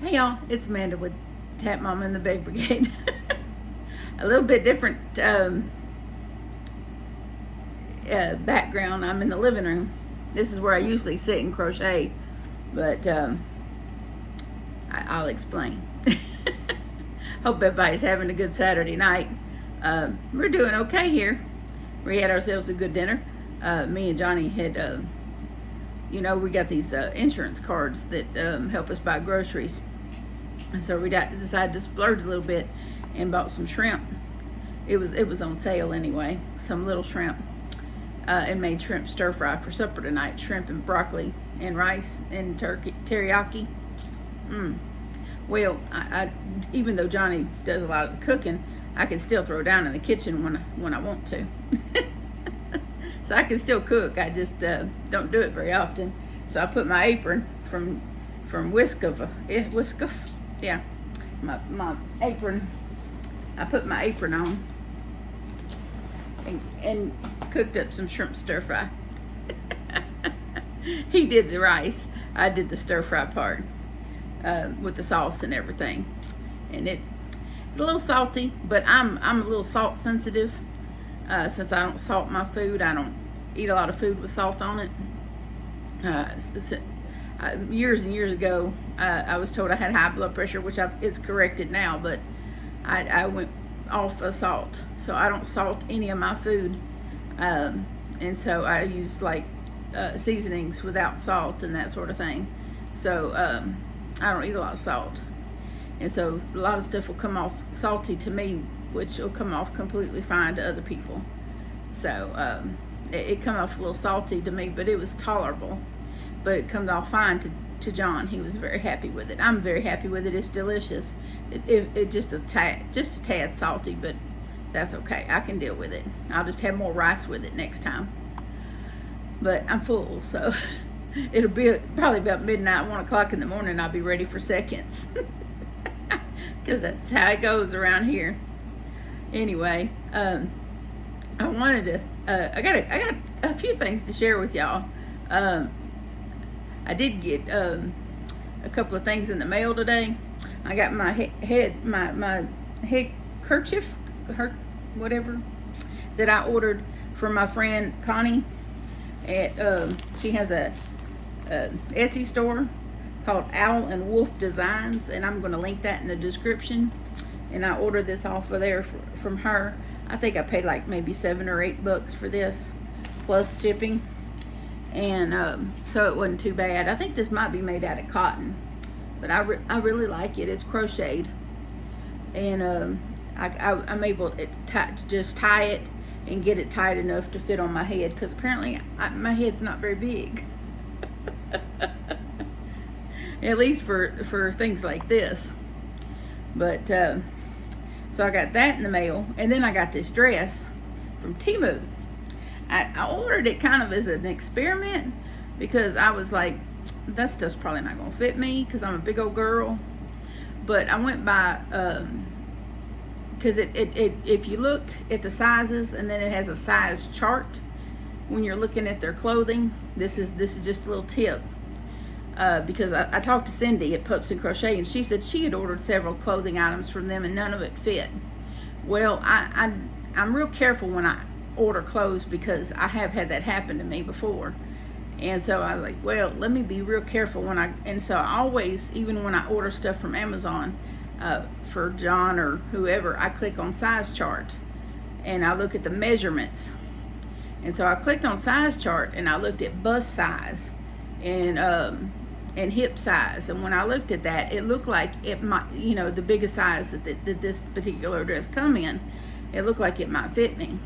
Hey y'all, it's Amanda with Tap Mama and the Big Brigade. A little bit different background. I'm in the living room. This is where I usually sit and crochet, but I'll explain. Hope everybody's having a good Saturday night. We're doing okay here. We had ourselves a good dinner. Me and Johnny had, we got these insurance cards that help us buy groceries. And so we decided to splurge a little bit and bought some shrimp. It was on sale anyway, some little shrimp, and made shrimp stir fry for supper tonight. Shrimp and broccoli and rice and turkey teriyaki. Well, I even though Johnny does a lot of the cooking, I can still throw down in the kitchen when I want to. So I can still cook. I just don't do it very often. So I put my apron from Whiskov, yeah, my apron. I put my apron on and cooked up some shrimp stir fry. He did the rice. I did the stir fry part with the sauce and everything. And it's a little salty, but I'm a little salt sensitive. Since I don't salt my food, I don't eat a lot of food with salt on it. Years and years ago, I was told I had high blood pressure, which it's corrected now, but I went off of salt, so I don't salt any of my food, and so I use like seasonings without salt and that sort of thing. So I don't eat a lot of salt, and so a lot of stuff will come off salty to me, which will come off completely fine to other people. So it come off a little salty to me, but it was tolerable. But it comes off fine to John. He was very happy with it. I'm very happy with it. It's delicious. It just a tad salty, but that's okay. I can deal with it. I'll just have more rice with it next time. But I'm full, so it'll be probably about midnight, 1 o'clock in the morning. I'll be ready for seconds, because that's how it goes around here. Anyway, I wanted to. I got a few things to share with y'all. I did get a couple of things in the mail today. I got my my head kerchief, whatever, that I ordered from my friend Connie. She has a Etsy store called Owl and Wolf Designs, and I'm going to link that in the description. And I ordered this off of there from her. I think I paid like maybe $7 or $8 for this, plus shipping. And so it wasn't too bad. I think this might be made out of cotton, but I really like it. It's crocheted, and I'm able to just tie it and get it tight enough to fit on my head, because apparently my head's not very big. At least for things like this. But so I got that in the mail, and then I got this dress from Temu. I ordered it kind of as an experiment, because I was like, that stuff's probably not going to fit me because I'm a big old girl. But I went by, because if you look at the sizes, and then it has a size chart when you're looking at their clothing. This is just a little tip, because I talked to Cindy at Pups and Crochet, and she said she had ordered several clothing items from them and none of it fit. Well, I'm real careful when I order clothes, because I have had that happen to me before. And so I was like, well, let me be real careful and so I always, even when I order stuff from Amazon, for John or whoever, I click on size chart and I look at the measurements. And so I clicked on size chart and I looked at bust size and hip size. And when I looked at that, it looked like it might, the biggest size that this particular dress come in, it looked like it might fit me.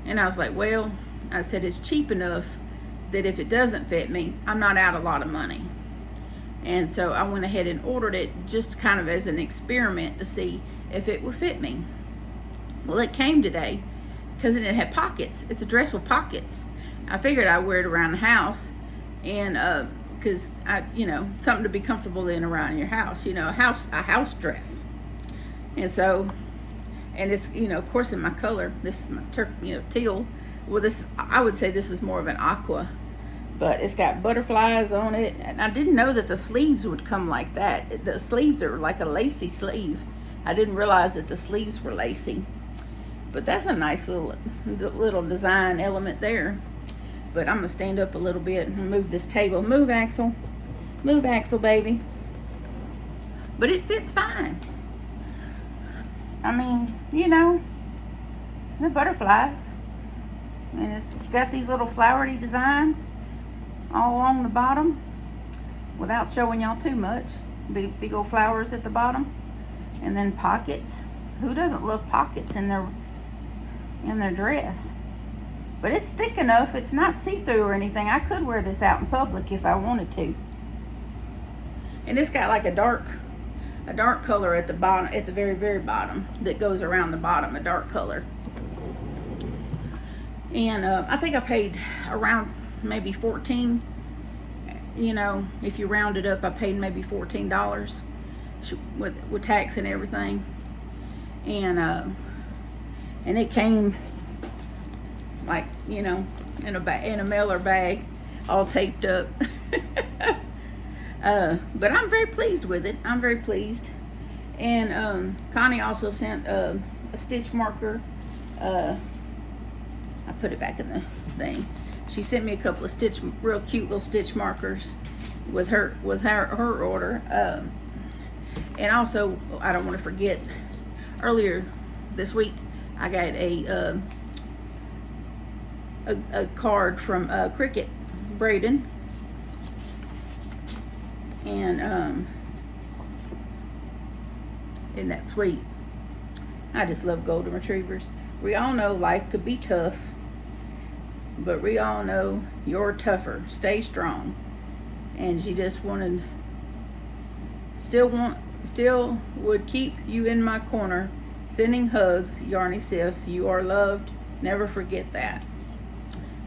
And I was like, well, I said, it's cheap enough that if it doesn't fit me, I'm not out a lot of money. And so I went ahead and ordered it just kind of as an experiment to see if it would fit me. Well, it came today, because it had pockets. It's a dress with pockets. I figured I'd wear it around the house, and because something to be comfortable in around your house, a house dress. And so, and it's, of course, in my color. This is my teal. Well, I would say this is more of an aqua, but it's got butterflies on it, and I didn't know that the sleeves would come like that. The sleeves are like a lacy sleeve. I didn't realize that the sleeves were lacy, but that's a nice little design element there. But I'm gonna stand up a little bit and move this table. Move, Axel. Move, Axel, baby. But it fits fine. I mean, you know, the butterflies, and it's got these little flowery designs all along the bottom, without showing y'all too much. Big old flowers at the bottom, and then pockets. Who doesn't love pockets in their dress? But it's thick enough. It's not see-through or anything. I could wear this out in public if I wanted to. And it's got like a dark color at the bottom, at the very bottom, that goes around the bottom, a dark color. And I think I paid around maybe $14. You know, if you round it up, I paid maybe $14 with tax and everything. And it came like, you know, in a mailer bag, all taped up. But I'm very pleased with it. I'm very pleased. And Connie also sent a stitch marker. I put it back in the thing. She sent me a couple of real cute little stitch markers with her order. And also, I don't want to forget, earlier this week I got a card from Cricket Braden, and isn't that sweet? I just love golden retrievers. We all know life could be tough, but we all know you're tougher. Stay strong. And she just still would keep you in my corner. Sending hugs, Yarny sis. You are loved. Never forget that.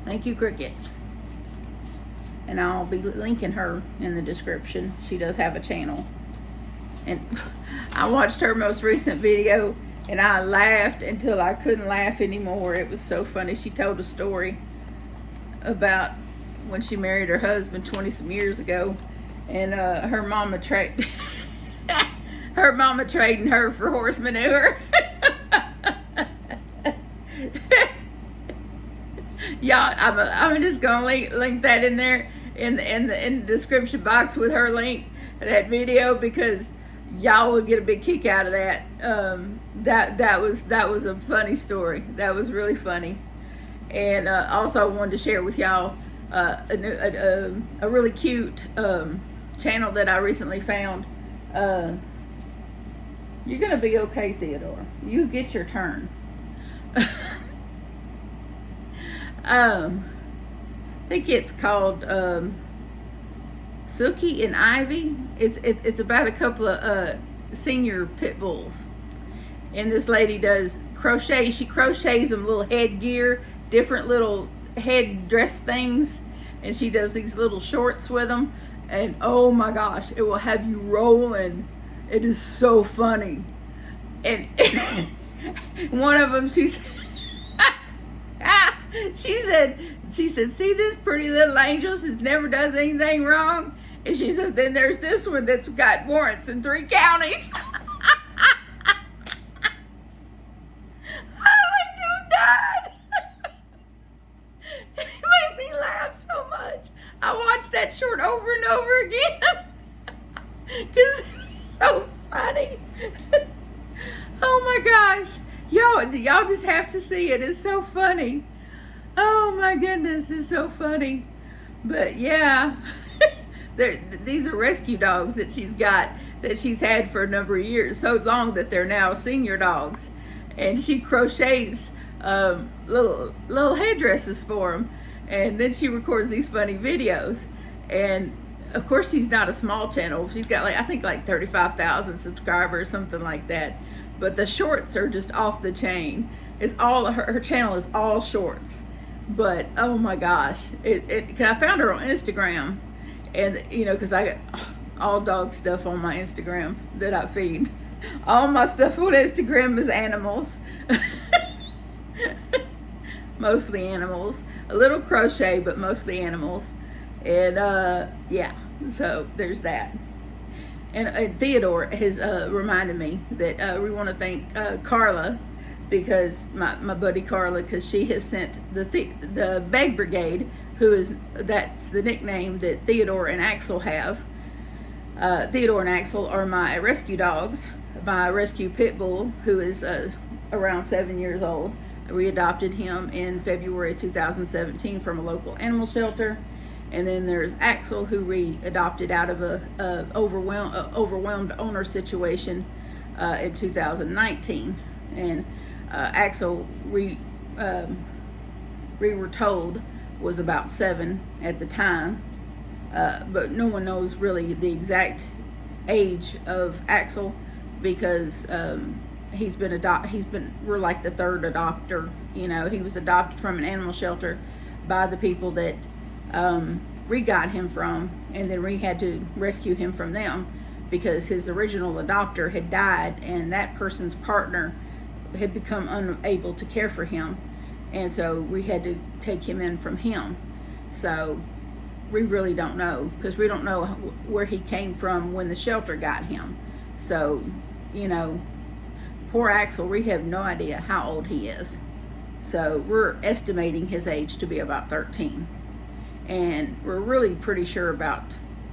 Thank you, Cricket. And I'll be linking her in the description. She does have a channel. And I watched her most recent video, and I laughed until I couldn't laugh anymore. It was so funny. She told a story about when she married her husband 20 some years ago, and her mama trading her for horse manure. Y'all, I'm just gonna link that in there in the description box with her link, that video, because y'all will get a big kick out of that. That was a funny story. That was really funny. And also I wanted to share with y'all a really cute channel that I recently found. You're gonna be okay, Theodore. You get your turn. I think it's called Sookie and Ivy. It's about a couple of senior pit bulls, and this lady does crochet. She crochets them little headgear, different little head dress things, and she does these little shorts with them. And oh my gosh, it will have you rolling. It is so funny. And one of them, she said, see this pretty little angel? She never does anything wrong. And she said, then there's this one that's got warrants in 3 counties. I like to died. It made me laugh so much. I watched that short over and over again because it's so funny. Oh my gosh, y'all just have to see it. It's so funny. Oh my goodness, it's so funny. But yeah, these are rescue dogs that she's had for a number of years, so long that they're now senior dogs. And she crochets little headdresses for them, and then she records these funny videos. And of course, she's not a small channel. She's got I think 35,000 subscribers, something like that. But the shorts are just off the chain. It's all her channel is all shorts. But oh my gosh, cause I found her on Instagram, and you know, cause I got all dog stuff on my Instagram that I feed. All my stuff on Instagram is animals. Mostly animals. A little crochet, but mostly animals. And yeah, so there's that. And Theodore has reminded me that we want to thank Carla, because my buddy Carla, because she has sent the Beg Brigade, that's the nickname that Theodore and Axel have. Theodore and Axel are my rescue dogs. My rescue pit bull, who is around 7 years old. We adopted him in February 2017 from a local animal shelter. And then there's Axel, who we adopted out of a overwhelmed owner situation in 2019. And Axel, we were told, was about 7 at the time, but no one knows really the exact age of Axel, because we're like the third adopter. You know, he was adopted from an animal shelter by the people that we got him from, and then we had to rescue him from them because his original adopter had died, and that person's partner had become unable to care for him, and so we had to take him in from him. So we really don't know, because we don't know where he came from when the shelter got him. So, you know, poor Axel, we have no idea how old he is. So we're estimating his age to be about 13. And we're really pretty sure about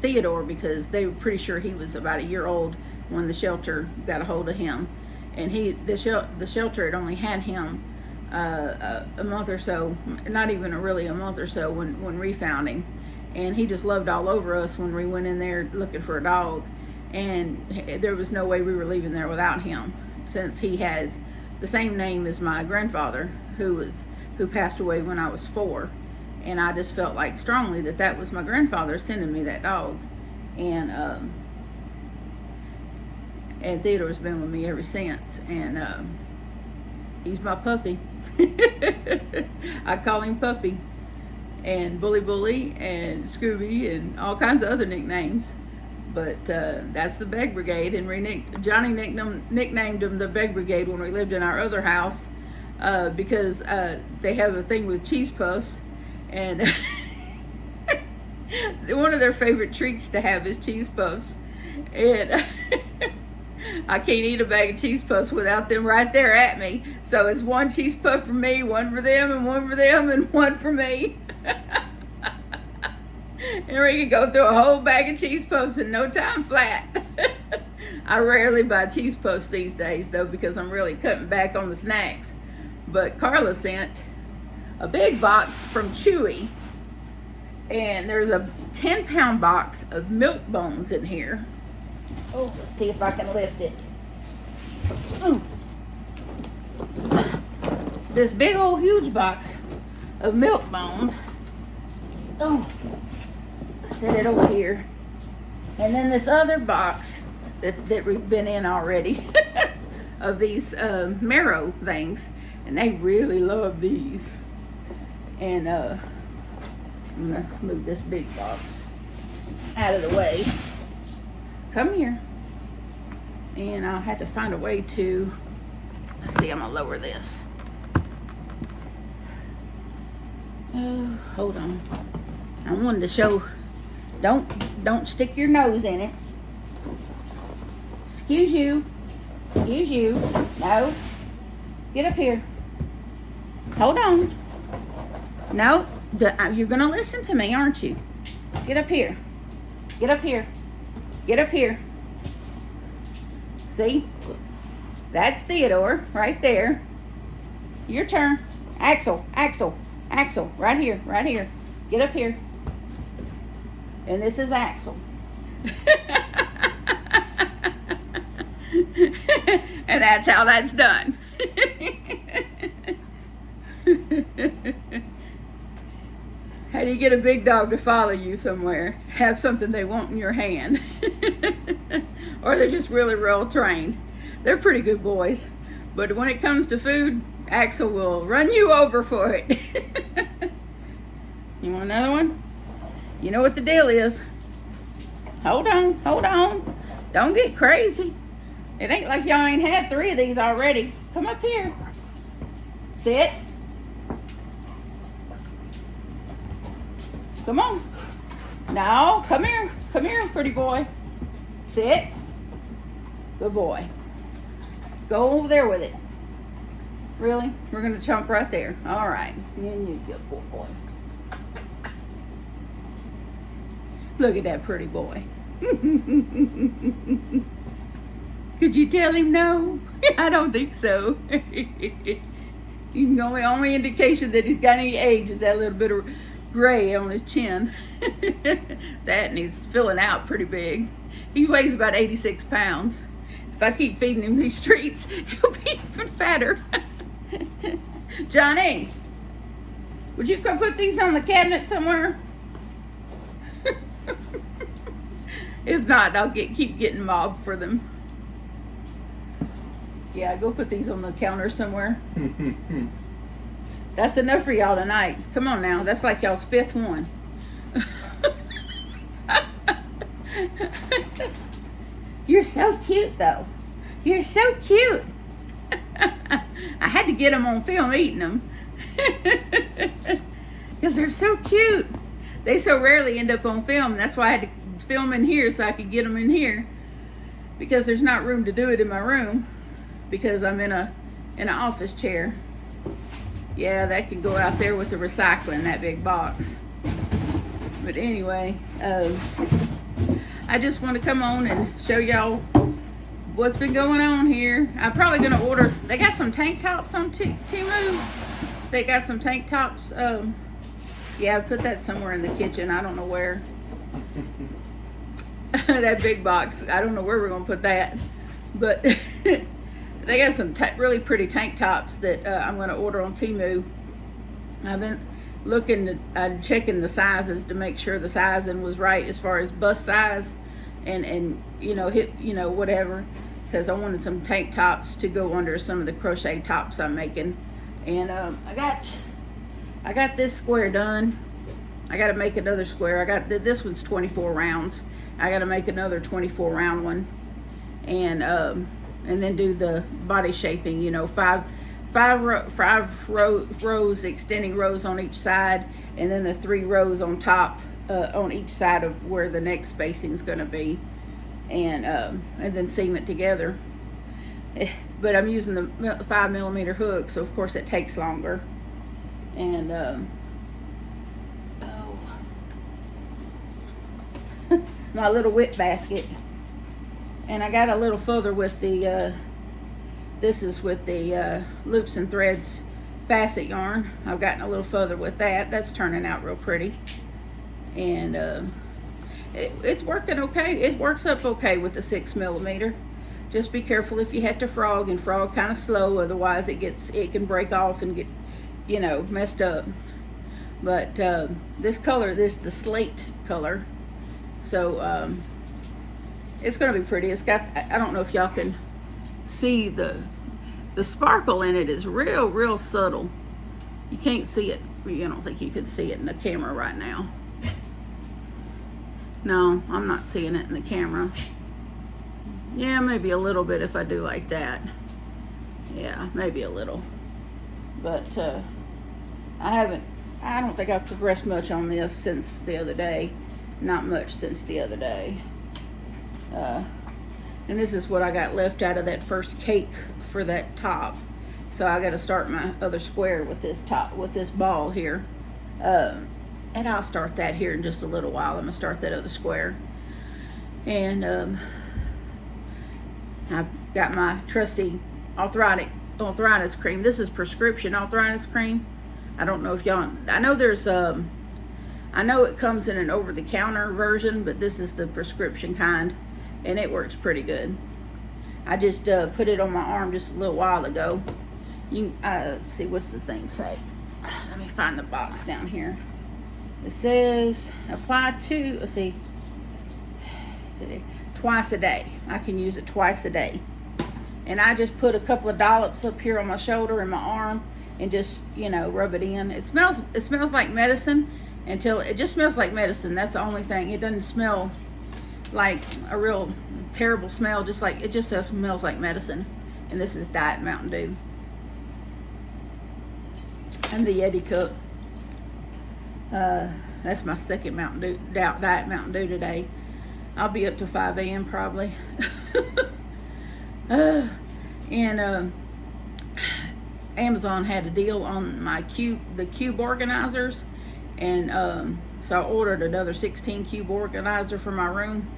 Theodore, because they were pretty sure he was about a year old when the shelter got a hold of him. And the shelter had only had him a month or so, not even really a month or so, when we found him. And he just loved all over us when we went in there looking for a dog. And there was no way we were leaving there without him, since he has the same name as my grandfather, who passed away when I was 4. And I just felt like strongly that was my grandfather sending me that dog. And Theodore's been with me ever since. And he's my puppy. I call him Puppy, and Bully, and Scooby, and all kinds of other nicknames. But that's the Beg Brigade. And Johnny nicknamed him the Beg Brigade when we lived in our other house, because they have a thing with cheese puffs. And one of their favorite treats to have is cheese puffs. And I can't eat a bag of cheese puffs without them right there at me. So it's one cheese puff for me, one for them, and one for them, and one for me. And we can go through a whole bag of cheese puffs in no time flat. I rarely buy cheese puffs these days, though, because I'm really cutting back on the snacks. But Carla sent a big box from Chewy, and there's a 10-pound box of milk bones in here. Oh, let's see if I can lift it. Ooh. This big old huge box of milk bones. Oh, set it over here. And then this other box that we've been in already of these marrow things, and they really love these. And I'm gonna move this big box out of the way. Come here. And I'll have to find a way to, let's see, I'm gonna lower this. Oh, hold on. I wanted to show, don't stick your nose in it. Excuse you. No. Get up here. Hold on. No, you're gonna listen to me, aren't you? Get up here. Get up here. Get up here. See? That's Theodore right there. Your turn. Axel. Right here. Get up here. And this is Axel. And that's how that's done. How do you get a big dog to follow you somewhere? Have something they want in your hand. Or they're just really well trained. They're pretty good boys. But when it comes to food, Axel will run you over for it. You want another one? You know what the deal is. Hold on. Don't get crazy. It ain't like y'all ain't had 3 of these already. Come up here. Sit. Come on. No, come here. Come here, pretty boy. Sit. Good boy. Go over there with it. Really? We're going to chunk right there. All right. And you good boy. Look at that pretty boy. Could you tell him no? I don't think so. Only indication that he's got any age is that little bit of gray on his chin. That, and he's filling out pretty big. He weighs about 86 pounds. If I keep feeding him these treats, he'll be even fatter. Johnny, would you go put these on the cabinet somewhere? If not, I'll keep getting mobbed for them. Yeah, go put these on the counter somewhere. That's enough for y'all tonight. Come on now, that's like y'all's 5th one. You're so cute though. You're so cute. I had to get them on film eating them. Because they're so cute. They so rarely end up on film. That's why I had to film in here so I could get them in here. Because there's not room to do it in my room. Because I'm in an office chair. Yeah, that could go out there with the recycling, that big box. But anyway, I just want to come on and show y'all what's been going on here. I'm probably going to order, they got some tank tops on Temu. They got some tank tops. Yeah, I put that somewhere in the kitchen. I don't know where. That big box. I don't know where we're going to put that. But they got some really pretty tank tops that I'm going to order on Temu. I've been looking, I'm checking the sizes to make sure the sizing was right as far as bust size and you know, hip, you know, whatever. Because I wanted some tank tops to go under some of the crochet tops I'm making. And I got this square done. I got to make another square. I got this one's 24 rounds. I got to make another 24 round one, and then do the body shaping. You know, five rows, extending rows on each side, and then the 3 rows on top on each side of where the next spacing is going to be, and then seam it together. But I'm using the 5mm hook, so of course it takes longer. And my little whip basket, and I got a little further with the this is with the loops and threads facet yarn. I've gotten a little further with that. That's turning out real pretty, and it's working okay. It works up okay with the 6mm. Just be careful if you have to frog, and frog kind of slow, otherwise it can break off and get, you know, messed up. But this color, this is the slate color, so it's gonna be pretty. It's got, I don't know if y'all can see the sparkle in it is real subtle. You can't see it. I don't think you can see it in the camera right now. No, I'm not seeing it in the camera. Yeah, maybe a little bit if I do like that. Yeah, maybe a little. But I don't think I've progressed much on this since the other day. Not much since the other day. And this is what I got left out of that first cake for that top. So I got to start my other square with this top, with this ball here. And I'll start that here in just a little while. I'm going to start that other square. And I've got my trusty arthritis cream. This is prescription arthritis cream. I don't know if y'all, I know there's I know it comes in an over-the-counter version, but this is the prescription kind, and it works pretty good. I just put it on my arm just a little while ago. You let's see, what's the thing say? Let me find the box down here. It says apply to, let's see, twice a day. I can use it twice a day. And I just put a couple of dollops up here on my shoulder and my arm and just, you know, rub it in. It smells like medicine until it just smells like medicine. That's the only thing. It doesn't smell like a real terrible smell, just like it just smells like medicine. And this is Diet Mountain Dew. And the Yeti cup. That's my second Diet Mountain Dew today. I'll be up to 5 a.m. probably. And Amazon had a deal on the cube organizers, and so I ordered another 16 cube organizer for my room.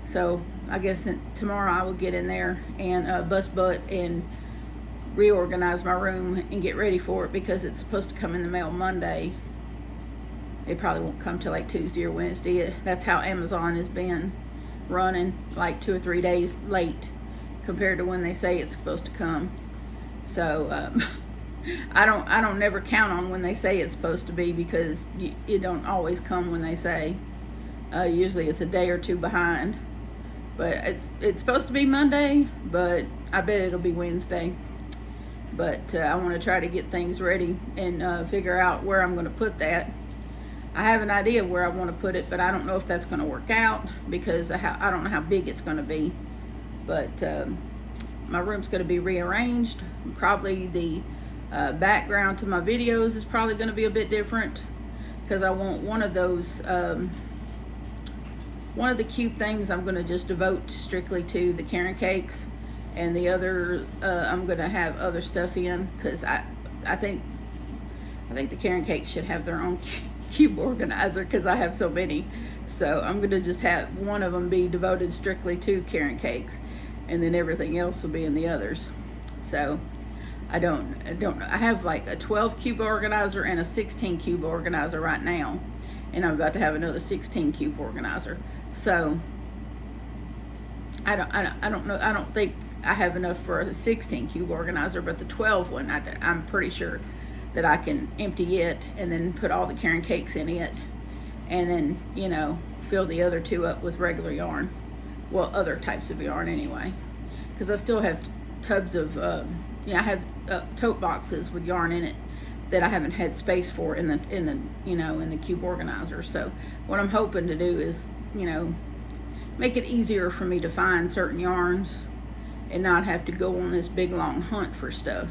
So I guess tomorrow I will get in there and bust butt and reorganize my room and get ready for it, because it's supposed to come in the mail Monday. It probably won't come till like Tuesday or Wednesday. That's how Amazon has been running, like 2 or 3 days late compared to when they say it's supposed to come. So I don't never count on when they say it's supposed to be, because it don't always come when they say. Usually it's a day or two behind. But it's supposed to be Monday, but I bet it'll be Wednesday. But I want to try to get things ready and figure out where I'm going to put that. I have an idea of where I want to put it, but I don't know if that's going to work out, because I don't know how big it's going to be. But my room's going to be rearranged. Probably the background to my videos is probably going to be a bit different, because I want one of those, one of the cute things I'm going to just devote strictly to the Karen cakes, and the other I'm going to have other stuff in, because I think the Karen cakes should have their own cube organizer, because I have so many. So I'm going to just have one of them be devoted strictly to Karen cakes, and then everything else will be in the others. So I have like a 12 cube organizer and a 16 cube organizer right now, and I'm about to have another 16 cube organizer. So I don't know. I don't think I have enough for a 16 cube organizer, but the 12 one, I'm pretty sure that I can empty it and then put all the Karen cakes in it, and then, you know, fill the other two up with regular yarn. Well, other types of yarn anyway, because I still have tubs of, I have tote boxes with yarn in it that I haven't had space for in the in the cube organizer. So what I'm hoping to do is, make it easier for me to find certain yarns and not have to go on this big long hunt for stuff.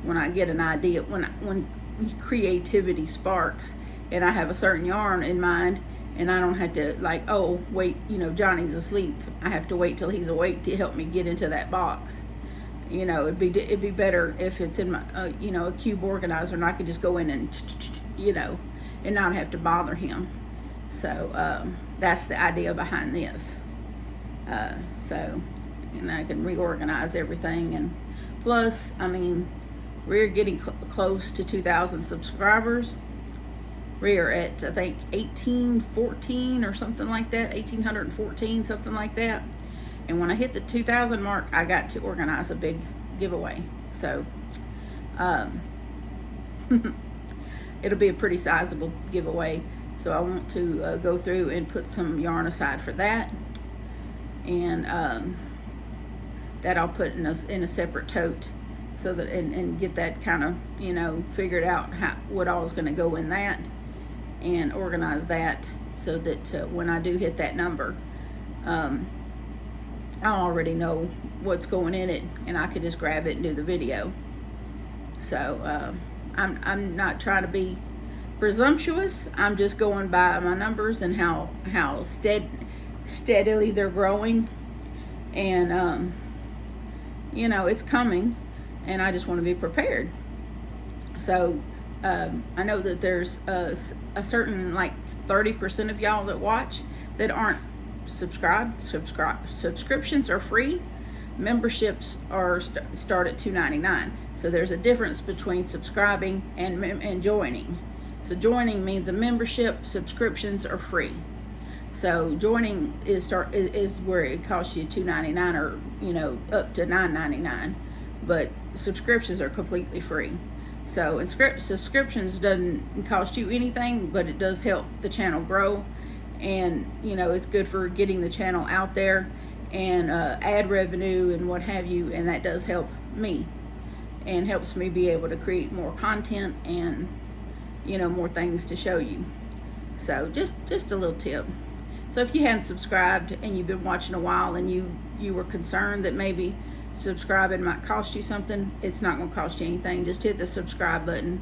When I get an idea, when creativity sparks and I have a certain yarn in mind, and I don't have to, like, oh wait, Johnny's asleep, I have to wait till he's awake to help me get into that box. It'd be better if it's in my a cube organizer, and I could just go in and and not have to bother him. So that's the idea behind this. And I can reorganize everything, and plus, we're getting close to 2,000 subscribers. We're at, I think, 1814 or something like that, 1814, something like that. And when I hit the 2,000 mark, I got to organize a big giveaway. So it'll be a pretty sizable giveaway. So I want to go through and put some yarn aside for that, and that I'll put in a separate tote, so that and get that kind of figured out what all is going to go in that, and organize that so that when I do hit that number, I already know what's going in it, and I can just grab it and do the video. So I'm not trying to be presumptuous. I'm just going by my numbers and how steadily they're growing, and it's coming, and I just want to be prepared. So I know that there's a certain, like, 30% of y'all that watch that aren't subscribed. Subscriptions are free. Memberships are start at $2.99. So there's a difference between subscribing and joining. So joining means a membership. Subscriptions are free. So joining is where it costs you $2.99 or up to $9.99, but subscriptions are completely free. So subscriptions doesn't cost you anything, but it does help the channel grow, and it's good for getting the channel out there, and ad revenue and what have you, and that does help me and helps me be able to create more content and more things to show you. So just a little tip. So if you hadn't subscribed and you've been watching a while, and you were concerned that maybe subscribing might cost you something, it's not going to cost you anything. Just hit the subscribe button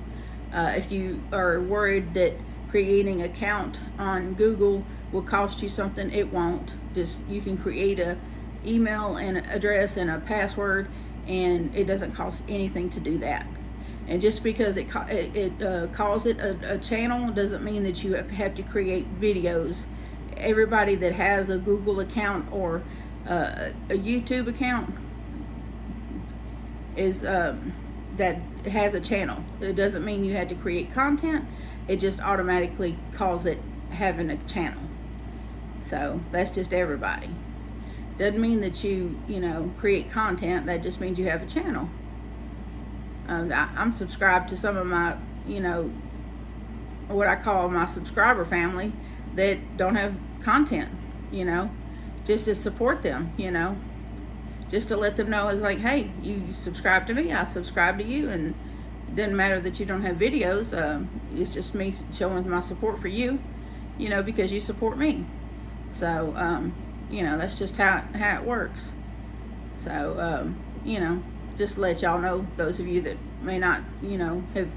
If you are worried that creating an account on Google will cost you something, it won't. Just, you can create a email and address and a password, and it doesn't cost anything to do that. And just because it calls it a channel doesn't mean that you have to create videos. Everybody that has a Google account or a YouTube account is that has a channel. It doesn't mean you had to create content. It just automatically calls it having a channel. So that's just everybody. Doesn't mean that you create content. That just means you have a channel. I'm subscribed to some of my, what I call my subscriber family that don't have content, just to support them, just to let them know, it's like, hey, you subscribe to me, I subscribe to you, and it doesn't matter that you don't have videos. It's just me showing my support for you, because you support me. So, that's just how it works. So, just to let y'all know, those of you that may not, have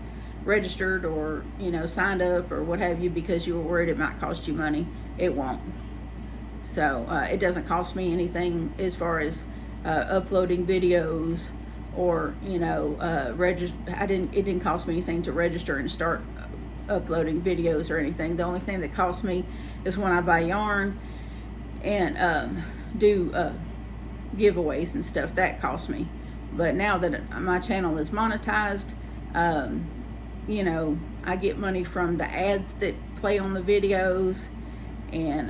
registered or, signed up or what have you because you were worried it might cost you money, it won't. So, it doesn't cost me anything as far as uploading videos or, it didn't cost me anything to register and start uploading videos or anything. The only thing that costs me is when I buy yarn and do giveaways and stuff. That costs me. But now that my channel is monetized, I get money from the ads that play on the videos, and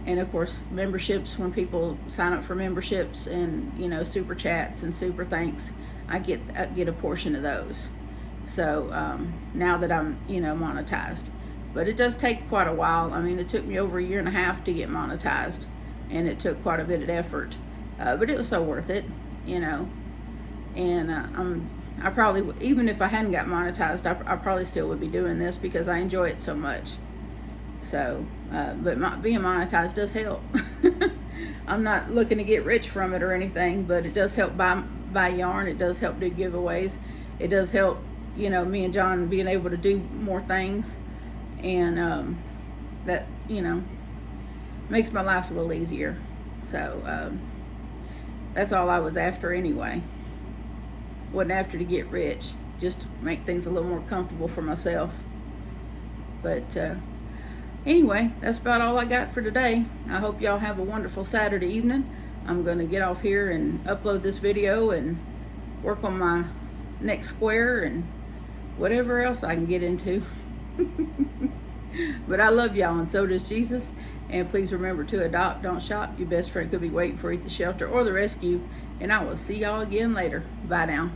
of course memberships, when people sign up for memberships, and super chats and super thanks, I get a portion of those. So now that I'm monetized, but it does take quite a while. I mean, it took me over 1.5 years to get monetized, and it took quite a bit of effort. But it was so worth it, and I probably, even if I hadn't got monetized, I probably still would be doing this because I enjoy it so much. So, but being monetized does help. I'm not looking to get rich from it or anything, but it does help buy yarn. It does help do giveaways. It does help, me and John being able to do more things, and that, makes my life a little easier. So, that's all I was after anyway. Wasn't after to get rich, just to make things a little more comfortable for myself. But anyway, that's about all I got for today. I hope y'all have a wonderful Saturday evening. I'm going to get off here and upload this video and work on my next square and whatever else I can get into. But I love y'all, and so does Jesus. And please remember to adopt, don't shop. Your best friend could be waiting for you at the shelter or the rescue. And I will see y'all again later. Bye now.